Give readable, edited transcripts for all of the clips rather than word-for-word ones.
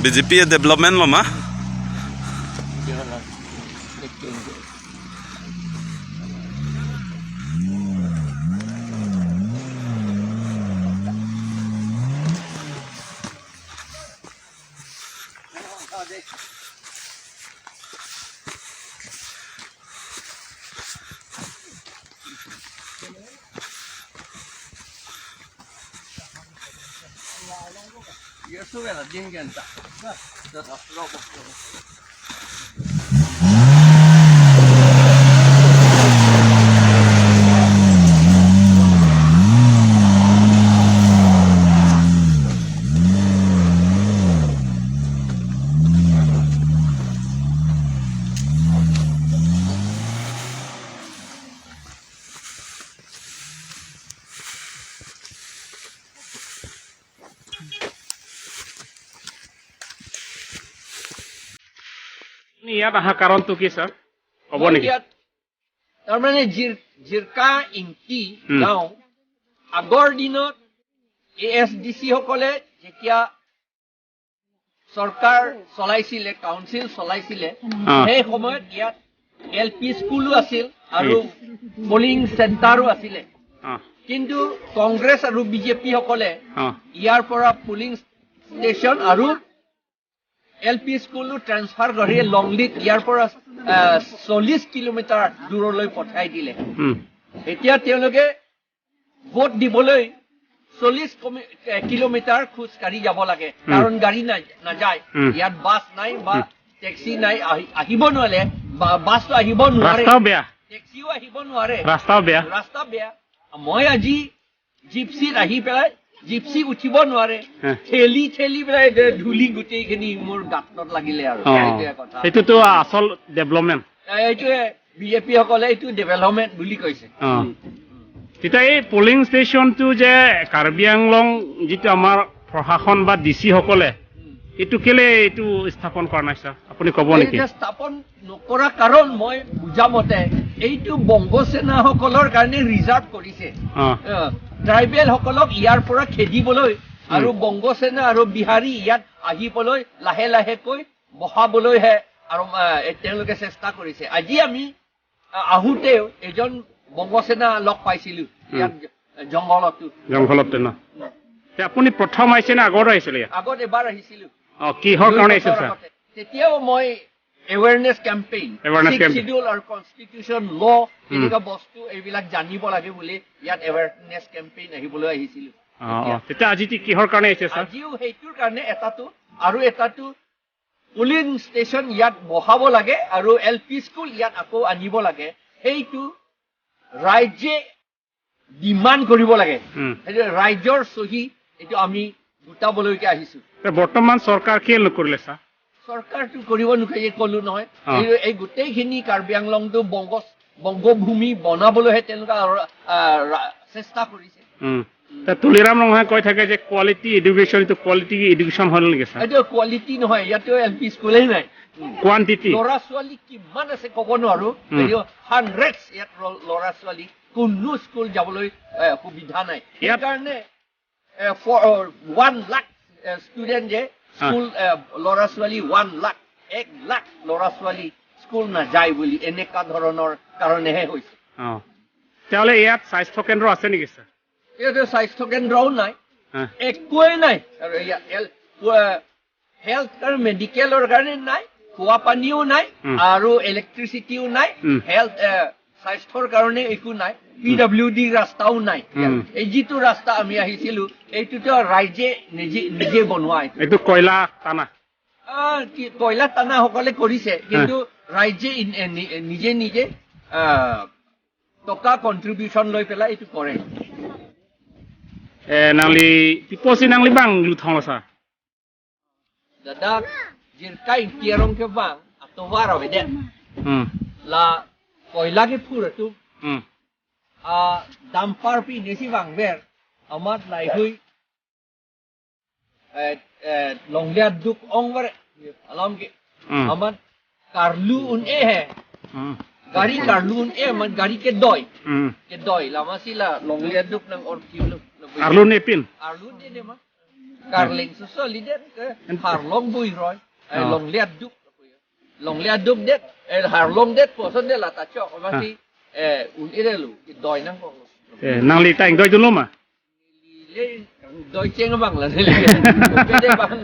BJP development lama ইয়াত আহা কাৰণটো কি স্যাৰ ক'ব নেকি তাৰমানে জিৰকা ইংকি গাঁও আগৰ দিনত ASDC সকলে যেতিয়া চৰকাৰ চলাইছিলে কাউন্সিল চলাইছিলে সেই সময়ত ইয়াত LP স্কুলো আছিল আৰু পোলিং চেণ্টাৰো আছিলে কিন্তু কংগ্ৰেছ আৰু বিজেপি সকলে ইয়াৰ পৰা পোলিং ষ্টেচন আৰু LP স্কুলো ট্ৰান্সফাৰ কৰি লংলিত ইয়াৰ পৰা 40 কিলোমিটাৰ দূৰলৈ পঠাই দিলে এতিয়া তেওঁলোকে ভোট দিবলৈ 40 কিলোমিটাৰ খোজ কাঢ়ি যাব লাগে কাৰণ গাড়ী নাযায় ইয়াত বাছ নাই বা টেক্সি নাই আহিব নোৱাৰে বাছটো আহিব নোৱাৰে টেক্সিও আহিব নোৱাৰে ৰাস্তা বেয়া মই আজি জিপচিত আহি পেলাই জিপসি উঠিব নোৱাৰে ঠেলি পেলাই ধুলি গোটেইখিনি মোৰ গাঁতত লাগিলে আৰু এইটোতো আসল ডেভেলপমেন্ট এইটোৱে বিজেপি সকলে এইটো ডেভেলপমেন্ট বুলি কৈছে তেতিয়া এই পোলিং ষ্টেচনটো যে কাৰ্বি আংলং যিটো আমাৰ প্ৰশাসন বা ডিচি সকলে এইটো কেলে এইটো স্থাপন কৰা নাই স্যাৰ আপুনি ক'ব নেকি স্থাপন নকৰা কাৰণ মই বুজা মতে এইটো বংগ সেনা সকলৰ কাৰণে ৰিজাৰ্ভ কৰিছে ট্ৰাইবেল সকলক ইয়াৰ পৰা খেদিবলৈ আৰু বংগ সেনা আৰু বিহাৰী ইয়াত আহিবলৈ লাহে লাহেকৈ বহাবলৈহে আৰু তেওঁলোকে চেষ্টা কৰিছে আজি আমি আহোঁতেও এজন বংগ সেনা লগ পাইছিলো ইয়াত জংঘলত ন আপুনি প্ৰথম আহিছে নে আগত আহিছিলে আগত এবাৰ আহিছিলো কিহৰ কাৰণে আহিছিল স্যাৰ তেতিয়াও মই awareness campaign schedule আৰু constitution law এনেকুৱা বস্তু এইবিলাক জানিব লাগে বুলি ইয়াত awareness campaign আহিবলৈ আহিছিলো তেতিয়া আজি কিহৰ কাৰণে আহিছে স্যাৰ আজিও সেইটোৰ কাৰণে এটাটো পোলিং ষ্টেচন ইয়াত বহাব লাগে আৰু LP স্কুল ইয়াত আকৌ আনিব লাগে সেইটো ৰাজ্যে ডিমাণ্ড কৰিব লাগে সেইটো ৰাজ্যৰ সহি এইটো আমি গোটাবলৈকে আহিছো বৰ্তমান চৰকাৰ কি নকৰিলে স্যাৰ চৰকাৰটো কৰিব নোখোজে কলো নহয় এই গোটেইখিনি কাৰ্বি আংলংটো বংগভূমি বনাবলৈহে তেওঁলোকে চেষ্টা কৰিছে তুলিৰাম ৰঙাই কৈ থাকে যে কোৱালিটি এডুকেশ্যন হ'ল নেকি স্যাৰ এইটো কোৱালিটি নহয় ইয়াতো LP স্কুলেই নাই কোৱান্টিটি ল'ৰা ছোৱালী কিমান আছে ক'ব নোৱাৰো হাণ্ড্ৰেডছ ইয়াত ল'ৰা ছোৱালী কোনো স্কুল যাবলৈ সুবিধা নাই সেইকাৰণে 1 লাখ ষ্টুডেণ্ট যে স্কুল ল'ৰা ছোৱালী 1 লাখ ল'ৰা ছোৱালী স্কুল নাযায় বুলি এনেকুৱা ধৰণৰ কাৰণেহে হৈছে তেতিয়াহ'লে ইয়াত স্বাস্থ্য কেন্দ্ৰ আছে নেকি স্যাৰ ইয়াতে স্বাস্থ্য কেন্দ্ৰও নাই একোৱেই নাই আৰু হেল্থ আৰু মেডিকেলৰ কাৰণে নাই খোৱা পানীও নাই আৰু ইলেক্ট্ৰিচিটিও নাই হেল্থ স্বাস্থ্যৰ কাৰণে একো নাই PWD ৰাস্তাও নাই এই যিটো ৰাস্তা আমি আহিছিলো এইটোতো ৰাইজে নিজে বনোৱা এইটো কয়লা টানা সকলে কৰিছে কিন্তু ৰাইজে নিজে টকা কন্ট্ৰিবিউচন লৈ পেলাই এইটো কৰে nangli tiposi nangli bang luthong la sa dada jirkai kierong ke bang atau waro beden la koila ke pura tu dampar pi nesi bang ber amat lai hui longlia duk ong ber alam ke amat Karlu un hai. Gari Karlu un man gari ke doi. Ke doi lama sila long liat duk nang or kiulu. Arlun epin. Arlun dia mah. Karling susu lidat ke harlong bui roy. Long liat duk. Long liat duk det. Harlong det poson dia lah tacok masih un lu ke doi nang kong. Nang li tang doi dulu mah. Doi ceng bang lah. Beda bang.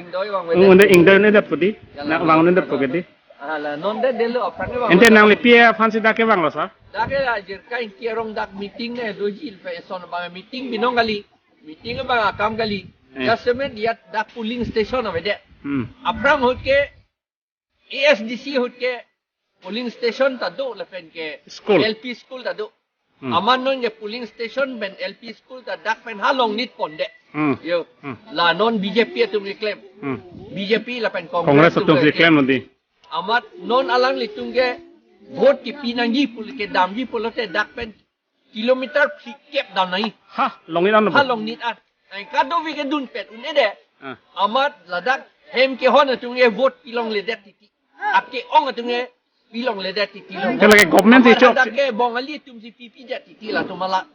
Doi bang. Unda ing doi ni dapat di. Nak bang ni dapat ke di. Lah non dia delu apa ni bang. Ente nang li pia fancy dak ke bang lo sa. Dak ajar kain kierong dak meeting dojil fa son bang meeting binong kali. Meeting bang akam kali. Customer dia dak polling station apa dia. Aprang hut ke ASDC hut ke polling station tado lepen ke LP school tado. Aman non ke polling station ben LP school ta dak pen halong nit ponde. Yo. La non BJP tu reclaim. BJP la pen Kongres tu reclaim nanti. Amat non alang litung ke vote ki pinangi pul ke damji pulote dak pen kilometer kep dan nai. Ha, long ni an. Ha long nit an. Ai kado vi ke dun pet un ede. Amat ladak hem ke hon tung ke vote kilong le dak titi. Ake ong tung ke bilong le dak titi. Kalau ke government itu. Ladak ke bong ali tum si pipi dak titi la tu malak.